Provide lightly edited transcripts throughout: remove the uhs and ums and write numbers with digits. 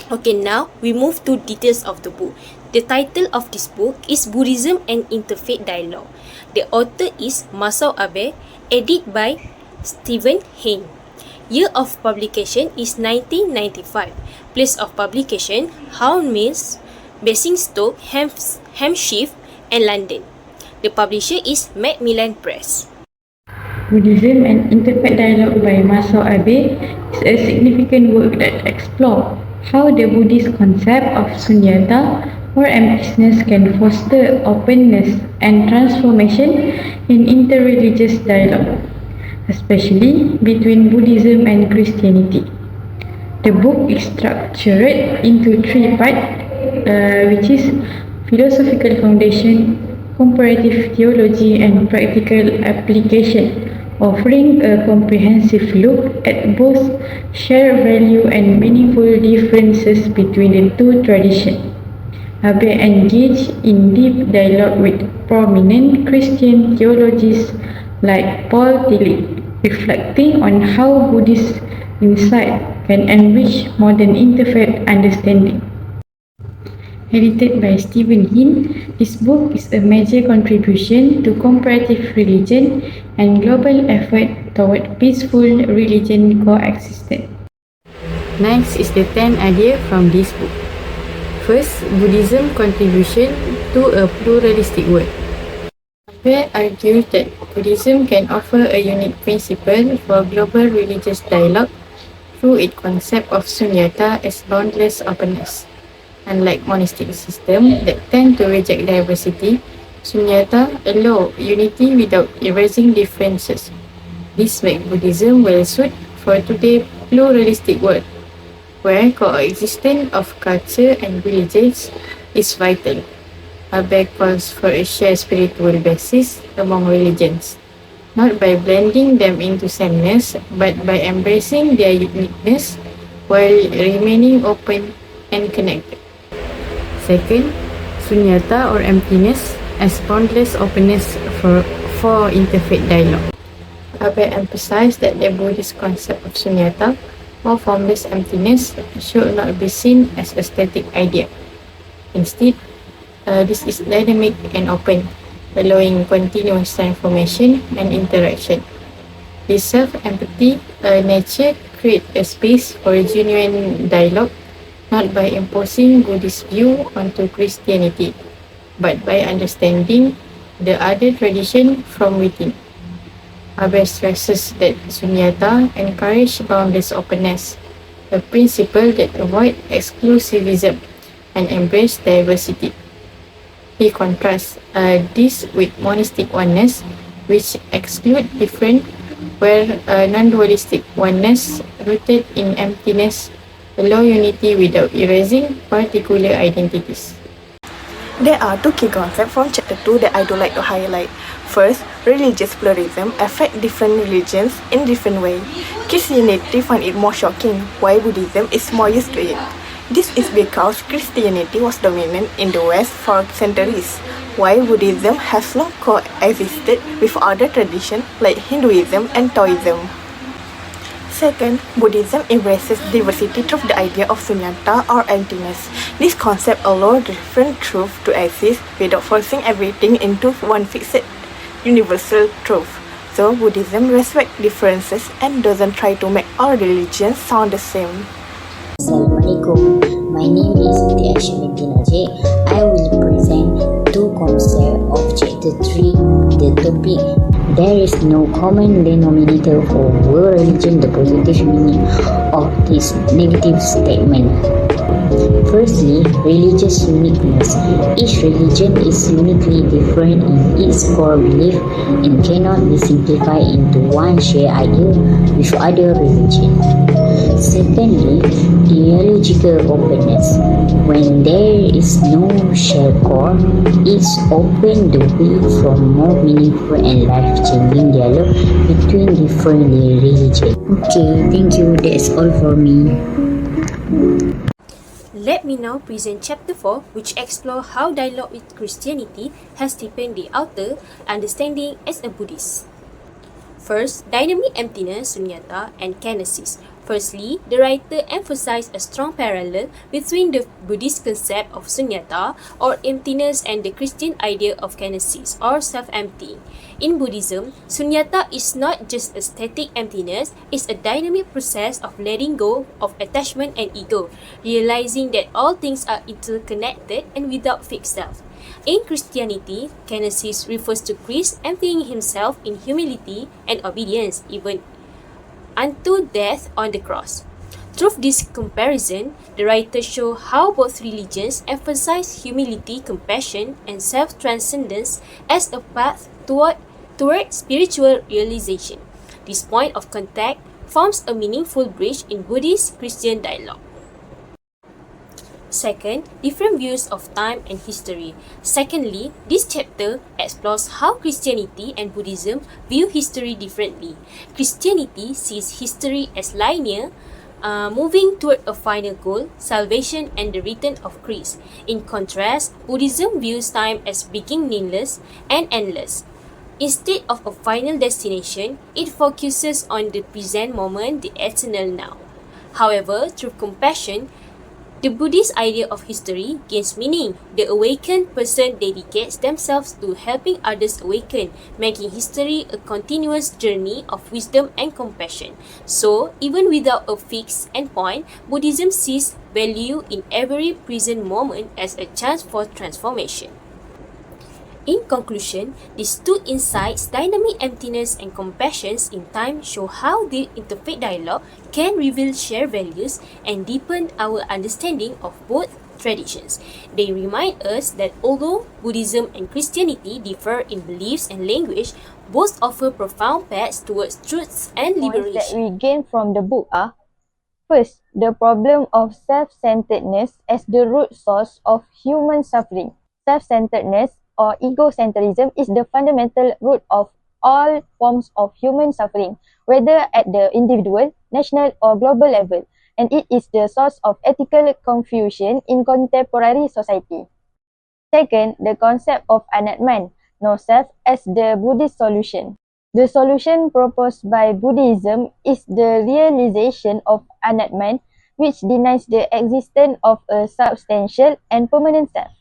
Okay, now we move to details of the book. The title of this book is Buddhism and Interfaith Dialogue. The author is Masao Abe, edited by Stephen Hain. Year of publication is 1995. Place of publication, Hound Mills, Basingstoke, Hampshire, and London. The publisher is Macmillan Press. Buddhism and Interfaith Dialogue by Masao Abe is a significant work that explores how the Buddhist concept of sunyata or emptiness can foster openness and transformation in interreligious dialogue, especially between Buddhism and Christianity. The book is structured into three parts, which is philosophical foundation, comparative theology, and practical application, offering a comprehensive look at both shared value and meaningful differences between the two traditions. Abe engaged in deep dialogue with prominent Christian theologians like Paul Tillich, reflecting on how Buddhist insight can enrich modern interfaith understanding. Edited by Stephen Hain, this book is a major contribution to comparative religion and global effort toward peaceful religion coexistence. Next is the 10 idea from this book. First, Buddhism contribution to a pluralistic world. Abe argues that Buddhism can offer a unique principle for global religious dialogue through its concept of sunyata as boundless openness. Unlike monastic systems that tend to reject diversity, sunyata allows unity without erasing differences. This makes Buddhism well suited for today's pluralistic world, where coexistence of culture and religions is vital. Abe calls for a shared spiritual basis among religions, not by blending them into sameness, but by embracing their uniqueness while remaining open and connected. Second, sunyata or emptiness as boundless openness for interfaith dialogue. Abe emphasized that the Buddhist concept of sunyata or formless emptiness should not be seen as a static idea. Instead, this is dynamic and open, allowing continuous transformation and interaction. This self-empathy nature creates a space for genuine dialogue, not by imposing Buddhist view onto Christianity, but by understanding the other tradition from within. Abe stresses that sunyata encourages boundless openness, a principle that avoids exclusivism and embraces diversity. He contrasts this with monastic oneness, which excludes different, where non-dualistic oneness rooted in emptiness allow unity without erasing particular identities. There are two key concepts from Chapter 2 that I would like to highlight. First, religious pluralism affects different religions in different ways. Christianity finds it more shocking, while Buddhism is more used to it. This is because Christianity was dominant in the West for centuries, while Buddhism has long coexisted with other traditions like Hinduism and Taoism. Second, Buddhism embraces diversity through the idea of sunyata or emptiness. This concept allows different truths to exist without forcing everything into one fixed universal truth. So, Buddhism respects differences and doesn't try to make all religions sound the same. Assalamualaikum. My name is Ashley. I will present two concepts of Chapter 3. The topic: there is no common denominator for world religion. The positive meaning of this negative statement. Firstly, religious uniqueness. Each religion is uniquely different in its core belief and cannot be simplified into one shared idea with other religions. Secondly, theological openness. When there is no shared core, it opens the way for more meaningful and life-changing dialogue between different religions. Okay, thank you. That's all for me. Let me now present Chapter 4, which explores how dialogue with Christianity has deepened the outer understanding as a Buddhist. First, dynamic emptiness, sunyata, and kenosis. Firstly, the writer emphasized a strong parallel between the Buddhist concept of sunyata or emptiness and the Christian idea of kenosis or self-emptying. In Buddhism, sunyata is not just a static emptiness, it's a dynamic process of letting go of attachment and ego, realizing that all things are interconnected and without fixed self. In Christianity, kenosis refers to Christ emptying himself in humility and obedience, even unto death on the cross. Through this comparison, the writer shows how both religions emphasize humility, compassion, and self-transcendence as a path toward spiritual realization. This point of contact forms a meaningful bridge in Buddhist-Christian dialogue. Second, different views of time and history. Secondly, this chapter explores how Christianity and Buddhism view history differently. Christianity sees history as linear, moving toward a final goal, salvation and the return of Christ. In contrast, Buddhism views time as beginningless and endless. Instead of a final destination, it focuses on the present moment, the eternal now. However, through compassion, the Buddhist idea of history gains meaning. The awakened person dedicates themselves to helping others awaken, making history a continuous journey of wisdom and compassion. So, even without a fixed endpoint, Buddhism sees value in every present moment as a chance for transformation. In conclusion, these two insights, dynamic emptiness and compassion in time, show how the interfaith dialogue can reveal shared values and deepen our understanding of both traditions. They remind us that although Buddhism and Christianity differ in beliefs and language, both offer profound paths towards truth and liberation. Points that we gain from the book are: first, the problem of self-centeredness as the root source of human suffering. Self-centeredness or egocentrism is the fundamental root of all forms of human suffering, whether at the individual, national or global level, and it is the source of ethical confusion in contemporary society. Second, the concept of anatman, no self, as the Buddhist solution. The solution proposed by Buddhism is the realization of anatman, which denies the existence of a substantial and permanent self.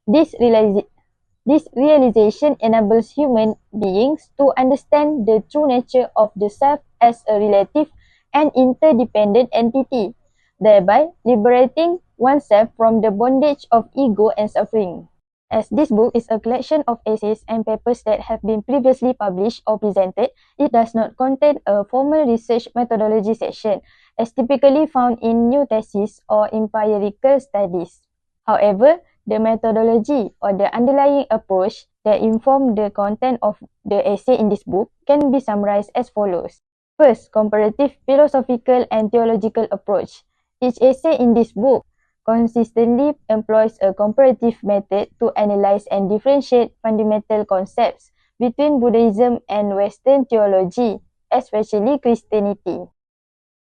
This realization enables human beings to understand the true nature of the self as a relative and interdependent entity, thereby liberating oneself from the bondage of ego and suffering. As this book is a collection of essays and papers that have been previously published or presented, it does not contain a formal research methodology section, as typically found in new theses or empirical studies. However, the methodology or the underlying approach that inform the content of the essay in this book can be summarized as follows. First, comparative philosophical and theological approach. Each essay in this book consistently employs a comparative method to analyze and differentiate fundamental concepts between Buddhism and Western theology, especially Christianity.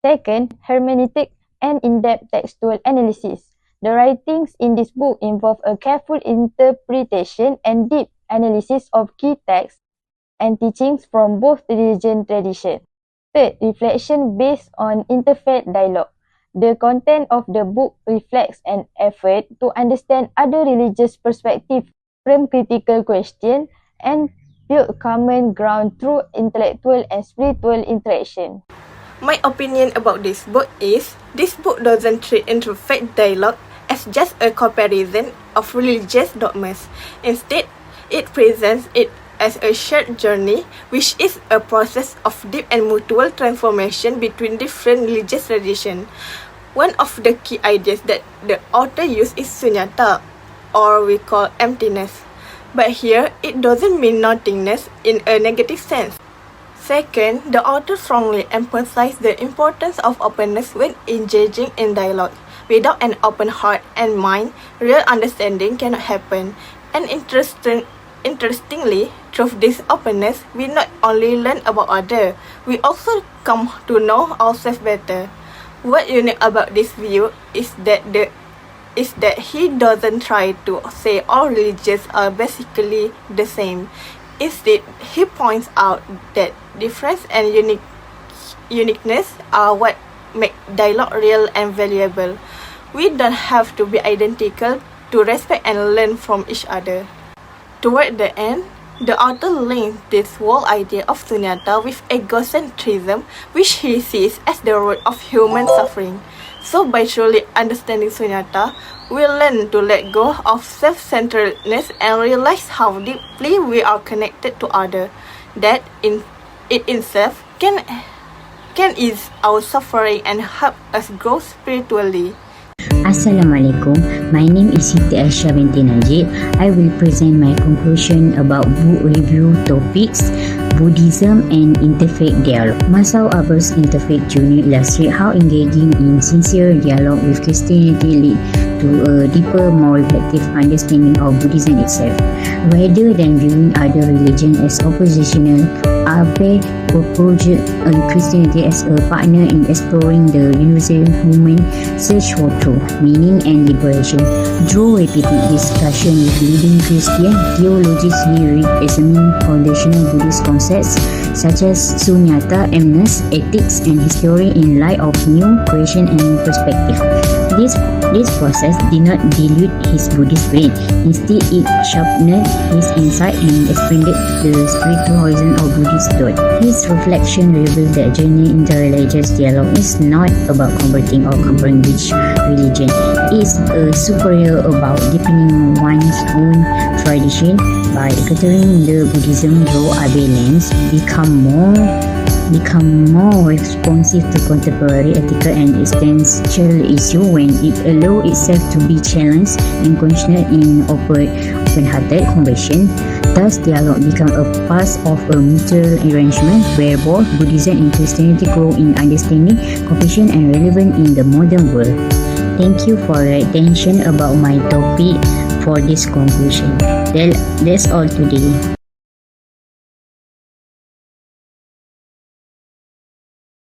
Second, hermeneutic and in-depth textual analysis. The writings in this book involve a careful interpretation and deep analysis of key texts and teachings from both religion traditions. Third, reflection based on interfaith dialogue. The content of the book reflects an effort to understand other religious perspectives, frame critical questions, and build common ground through intellectual and spiritual interaction. My opinion about this book is, this book doesn't treat interfaith dialogue as just a comparison of religious dogmas. Instead, it presents it as a shared journey, which is a process of deep and mutual transformation between different religious traditions. One of the key ideas that the author used is sunyata, or we call emptiness. But here, it doesn't mean nothingness in a negative sense. Second, the author strongly emphasized the importance of openness when engaging in dialogue. Without an open heart and mind, real understanding cannot happen. And interestingly, through this openness, we not only learn about others, we also come to know ourselves better. What unique about this view is that he doesn't try to say all religions are basically the same. Instead, he points out that difference and uniqueness are what make dialogue real and valuable. We don't have to be identical to respect and learn from each other. Toward the end, the author links this whole idea of Sunyata with egocentrism, which he sees as the root of human suffering. So by truly understanding Sunyata, we learn to let go of self-centeredness and realize how deeply we are connected to others. That in it itself can ease our suffering and help us grow spiritually. Assalamualaikum. My name is Siti Aisyah binti Najib. I will present my conclusion about book review topics Buddhism and Interfaith Dialogue. Masao Aber's Interfaith Journey illustrates how engaging in sincere dialogue with Christianity lead to a deeper, more reflective understanding of Buddhism itself. Rather than viewing other religions as oppositional, Abe proposes Christianity as a partner in exploring the universal human search for truth, meaning and liberation. Through repeated discussion with leading Christian theologians, he re-examines foundational Buddhist concepts such as Sunyata, Emness, ethics, and history in light of new creation and perspective. This process did not dilute his Buddhist faith. Instead, it sharpened his insight and expanded the spiritual horizon of Buddhist thought. His reflection revealed that journey into religious dialogue is not about converting or comparing which religion. It is superior about deepening one's own tradition by encountering the Buddhism through Abe lens, become more responsive to contemporary ethical and existential issues when it allows itself to be challenged and questioned in open-hearted conversation. Thus, dialogue becomes a part of a mutual arrangement where both Buddhism and Christianity grow in understanding, compassion, and relevance in the modern world. Thank you for your attention about my topic for this conclusion. That's all today.